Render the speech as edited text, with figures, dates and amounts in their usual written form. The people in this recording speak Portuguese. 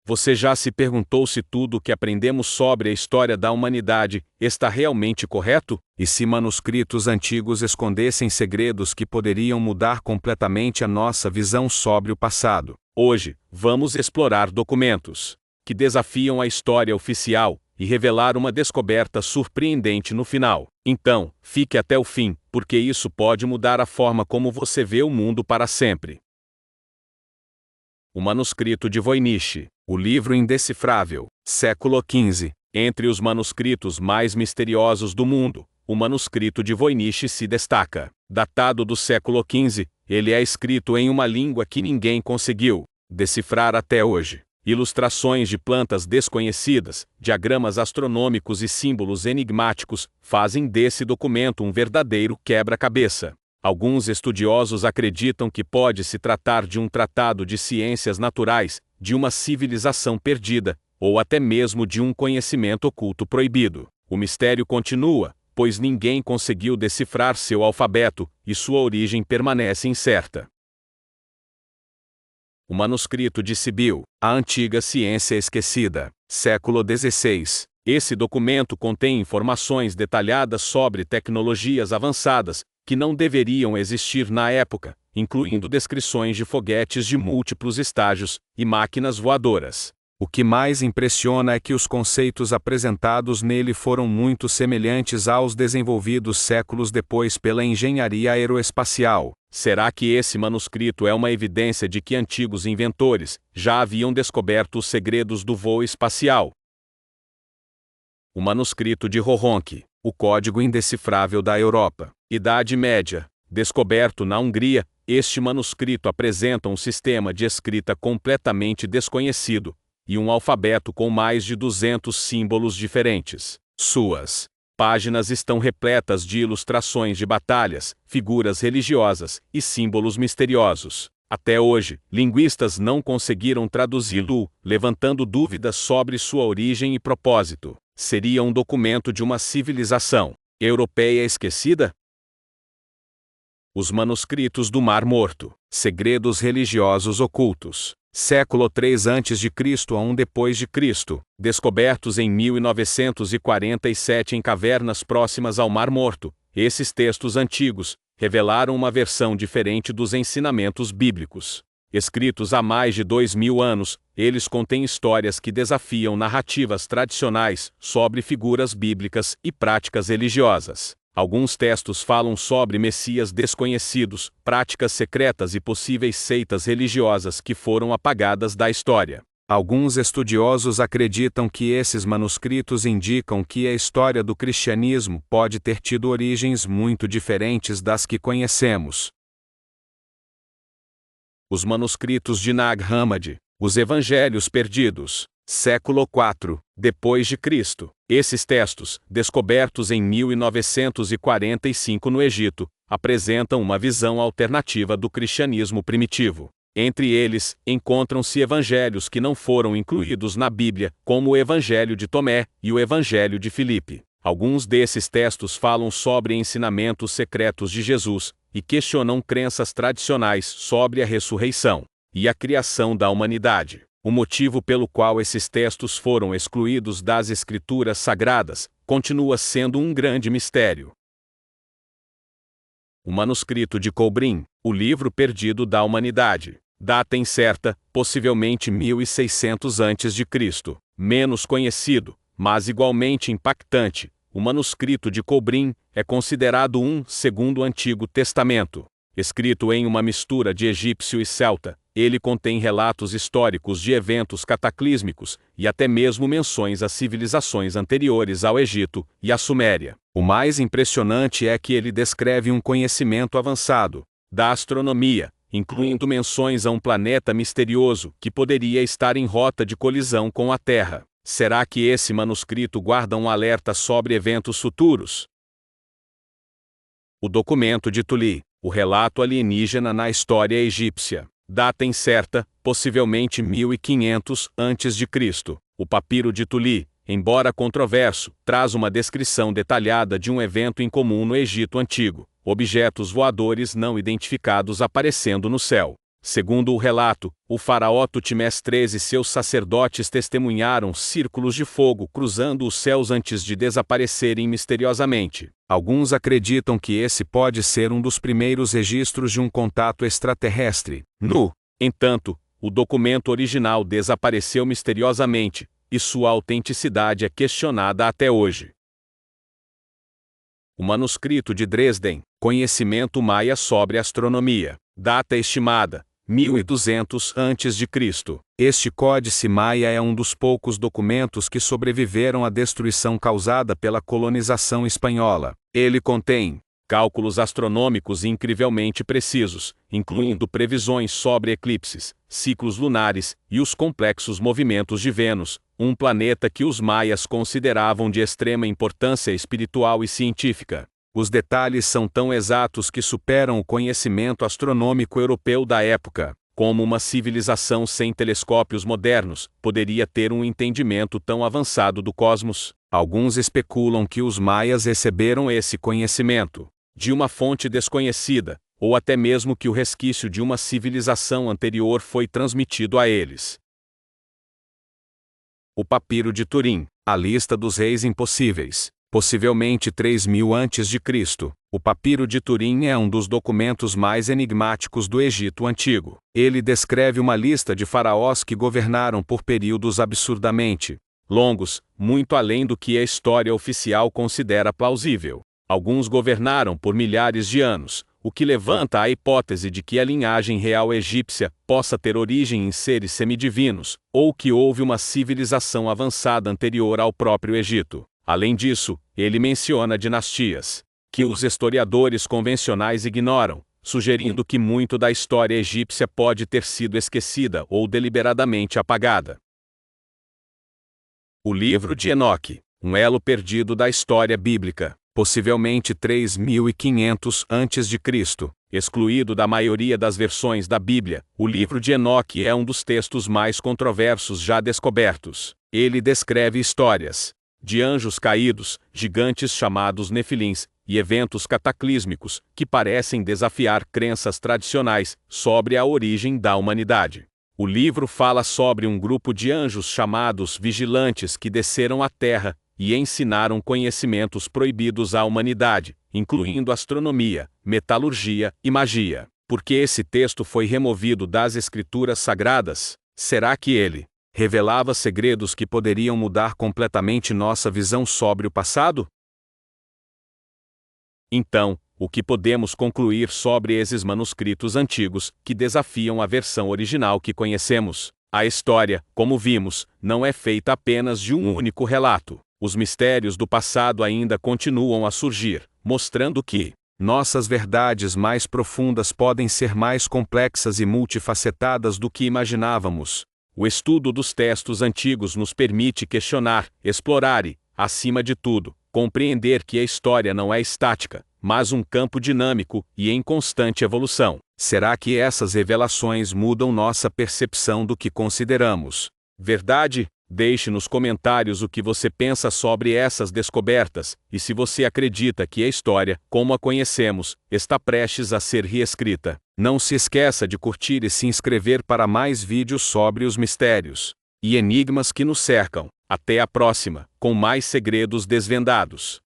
Você já se perguntou se tudo o que aprendemos sobre a história da humanidade está realmente correto? E se manuscritos antigos escondessem segredos que poderiam mudar completamente a nossa visão sobre o passado? Hoje, vamos explorar documentos que desafiam a história oficial e revelar uma descoberta surpreendente no final. Então, fique até o fim, porque isso pode mudar a forma como você vê o mundo para sempre. O manuscrito de Voynich, o livro indecifrável, século XV. Entre os manuscritos mais misteriosos do mundo, o manuscrito de Voynich se destaca. Datado do século XV, ele é escrito em uma língua que ninguém conseguiu decifrar até hoje. Ilustrações de plantas desconhecidas, diagramas astronômicos e símbolos enigmáticos fazem desse documento um verdadeiro quebra-cabeça. Alguns estudiosos acreditam que pode se tratar de um tratado de ciências naturais, de uma civilização perdida, ou até mesmo de um conhecimento oculto proibido. O mistério continua, pois ninguém conseguiu decifrar seu alfabeto, e sua origem permanece incerta. O manuscrito de Sibyl, a antiga ciência esquecida, século XVI. Esse documento contém informações detalhadas sobre tecnologias avançadas, que não deveriam existir na época, incluindo descrições de foguetes de múltiplos estágios e máquinas voadoras. O que mais impressiona é que os conceitos apresentados nele foram muito semelhantes aos desenvolvidos séculos depois pela engenharia aeroespacial. Será que esse manuscrito é uma evidência de que antigos inventores já haviam descoberto os segredos do voo espacial? O manuscrito de Hohonc, o código indecifrável da Europa. Idade Média. Descoberto na Hungria, este manuscrito apresenta um sistema de escrita completamente desconhecido e um alfabeto com mais de 200 símbolos diferentes. Suas páginas estão repletas de ilustrações de batalhas, figuras religiosas e símbolos misteriosos. Até hoje, linguistas não conseguiram traduzi-lo, levantando dúvidas sobre sua origem e propósito. Seria um documento de uma civilização europeia esquecida? Os manuscritos do Mar Morto, segredos religiosos ocultos. Século III a.C. a I d.C., descobertos em 1947 em cavernas próximas ao Mar Morto, esses textos antigos revelaram uma versão diferente dos ensinamentos bíblicos. Escritos há mais de 2000 anos, eles contêm histórias que desafiam narrativas tradicionais sobre figuras bíblicas e práticas religiosas. Alguns textos falam sobre messias desconhecidos, práticas secretas e possíveis seitas religiosas que foram apagadas da história. Alguns estudiosos acreditam que esses manuscritos indicam que a história do cristianismo pode ter tido origens muito diferentes das que conhecemos. Os manuscritos de Nag Hammadi, os Evangelhos Perdidos, século IV d.C. Esses textos, descobertos em 1945 no Egito, apresentam uma visão alternativa do cristianismo primitivo. Entre eles, encontram-se evangelhos que não foram incluídos na Bíblia, como o Evangelho de Tomé e o Evangelho de Filipe. Alguns desses textos falam sobre ensinamentos secretos de Jesus e questionam crenças tradicionais sobre a ressurreição e a criação da humanidade. O motivo pelo qual esses textos foram excluídos das Escrituras Sagradas continua sendo um grande mistério. O manuscrito de Qumran, o livro perdido da humanidade. Data incerta, possivelmente 1600 a.C. Menos conhecido, mas igualmente impactante, o manuscrito de Qumran é considerado um segundo Antigo Testamento. Escrito em uma mistura de egípcio e celta, ele contém relatos históricos de eventos cataclísmicos e até mesmo menções a civilizações anteriores ao Egito e à Suméria. O mais impressionante é que ele descreve um conhecimento avançado da astronomia, incluindo menções a um planeta misterioso que poderia estar em rota de colisão com a Terra. Será que esse manuscrito guarda um alerta sobre eventos futuros? O documento de Tuli, o relato alienígena na história egípcia. Data incerta, possivelmente 1500 a.C. O papiro de Tuli, embora controverso, traz uma descrição detalhada de um evento incomum no Egito Antigo, objetos voadores não identificados aparecendo no céu. Segundo o relato, o faraó Tutmés III e seus sacerdotes testemunharam círculos de fogo cruzando os céus antes de desaparecerem misteriosamente. Alguns acreditam que esse pode ser um dos primeiros registros de um contato extraterrestre. No entanto, o documento original desapareceu misteriosamente, e sua autenticidade é questionada até hoje. O manuscrito de Dresden, Conhecimento Maia sobre Astronomia. Data estimada: 1200 a.C. Este códice maia é um dos poucos documentos que sobreviveram à destruição causada pela colonização espanhola. Ele contém cálculos astronômicos incrivelmente precisos, incluindo previsões sobre eclipses, ciclos lunares e os complexos movimentos de Vênus, um planeta que os maias consideravam de extrema importância espiritual e científica. Os detalhes são tão exatos que superam o conhecimento astronômico europeu da época. Como uma civilização sem telescópios modernos poderia ter um entendimento tão avançado do cosmos? Alguns especulam que os maias receberam esse conhecimento de uma fonte desconhecida, ou até mesmo que o resquício de uma civilização anterior foi transmitido a eles. O Papiro de Turim, a lista dos reis impossíveis. Possivelmente 3000 a.C., o Papiro de Turim é um dos documentos mais enigmáticos do Egito Antigo. Ele descreve uma lista de faraós que governaram por períodos absurdamente longos, muito além do que a história oficial considera plausível. Alguns governaram por milhares de anos, o que levanta a hipótese de que a linhagem real egípcia possa ter origem em seres semidivinos, ou que houve uma civilização avançada anterior ao próprio Egito. Além disso, ele menciona dinastias que os historiadores convencionais ignoram, sugerindo que muito da história egípcia pode ter sido esquecida ou deliberadamente apagada. O livro de Enoque, um elo perdido da história bíblica, possivelmente 3500 a.C., excluído da maioria das versões da Bíblia. O livro de Enoque é um dos textos mais controversos já descobertos. Ele descreve histórias de anjos caídos, gigantes chamados nefilins, e eventos cataclísmicos que parecem desafiar crenças tradicionais sobre a origem da humanidade. O livro fala sobre um grupo de anjos chamados vigilantes que desceram à Terra e ensinaram conhecimentos proibidos à humanidade, incluindo astronomia, metalurgia e magia. Por que esse texto foi removido das Escrituras Sagradas? Será que ele revelava segredos que poderiam mudar completamente nossa visão sobre o passado? Então, o que podemos concluir sobre esses manuscritos antigos que desafiam a versão original que conhecemos? A história, como vimos, não é feita apenas de um único relato. Os mistérios do passado ainda continuam a surgir, mostrando que nossas verdades mais profundas podem ser mais complexas e multifacetadas do que imaginávamos. O estudo dos textos antigos nos permite questionar, explorar e, acima de tudo, compreender que a história não é estática, mas um campo dinâmico e em constante evolução. Será que essas revelações mudam nossa percepção do que consideramos verdade? Deixe nos comentários o que você pensa sobre essas descobertas, e se você acredita que a história, como a conhecemos, está prestes a ser reescrita. Não se esqueça de curtir e se inscrever para mais vídeos sobre os mistérios e enigmas que nos cercam. Até a próxima, com mais segredos desvendados.